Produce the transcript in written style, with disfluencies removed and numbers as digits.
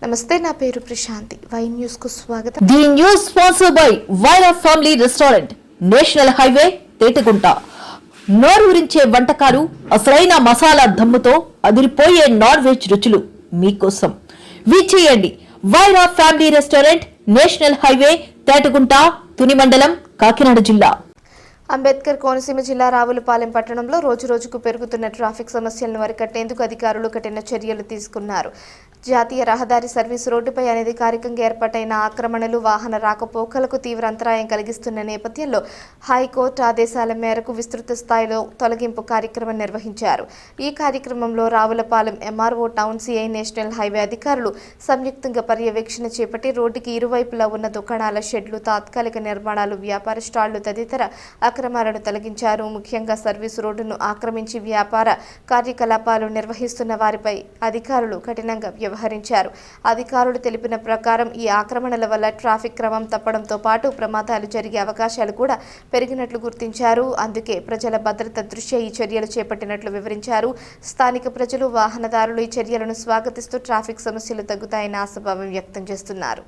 నమస్తే, నా పేరు ప్రశాంతి. వై న్యూస్ కు స్వాగతం. The news sponsored by Wyra family restaurant, national highway, Tetagunta. నోరూరించే వంటకాలు, అసలైన మసాలా దమ్ముతో అదిరిపోయే నాన్ వెజ్ రుచులు మీకోసం. విచ్చేయండి Wyra family restaurant, national highway, Tetagunta, Tuni మండలం, కాకినాడ జిల్లా. అంబేద్కర్ కోనసీమ జిల్లా రావులపాలెం పట్టణంలో రోజురోజుకు పెరుగుతున్న ట్రాఫిక్ సమస్యలను అరికట్టేందుకు అధికారులు కఠిన చర్యలు తీసుకున్నారు. జాతీయ రహదారి సర్వీసు రోడ్డుపై అనధికారికంగా ఏర్పాటైన ఆక్రమణలు వాహన రాకపోకలకు తీవ్ర అంతరాయం కలిగిస్తున్న నేపథ్యంలో హైకోర్టు ఆదేశాల మేరకు విస్తృత స్థాయిలో తొలగింపు కార్యక్రమం నిర్వహించారు. ఈ కార్యక్రమంలో Ravulapalem MRO, town CI, national highway అధికారులు సంయుక్తంగా పర్యవేక్షణ చేపట్టి రోడ్డుకి ఇరువైపులా ఉన్న దుకాణాల షెడ్లు, తాత్కాలిక నిర్మాణాలు, వ్యాపార స్టాళ్లు తదితర అక్రమాలను తొలగించారు. ముఖ్యంగా సర్వీసు రోడ్డును ఆక్రమించి వ్యాపార కార్యకలాపాలు నిర్వహిస్తున్న వారిపై అధికారులు కఠినంగా వ్యవహరించారు. అధికారులు తెలిపిన ప్రకారం ఈ ఆక్రమణల వల్ల ట్రాఫిక్ క్రమం తప్పడంతో పాటు ప్రమాదాలు జరిగే అవకాశాలు కూడా పెరిగినట్లు గుర్తించారు. అందుకే ప్రజల భద్రత దృష్ట్యా ఈ చర్యలు చేపట్టినట్లు వివరించారు. స్థానిక ప్రజలు, వాహనదారులు ఈ చర్యలను స్వాగతిస్తూ ట్రాఫిక్ సమస్యలు తగ్గుతాయని ఆశాభావం వ్యక్తం చేస్తున్నారు.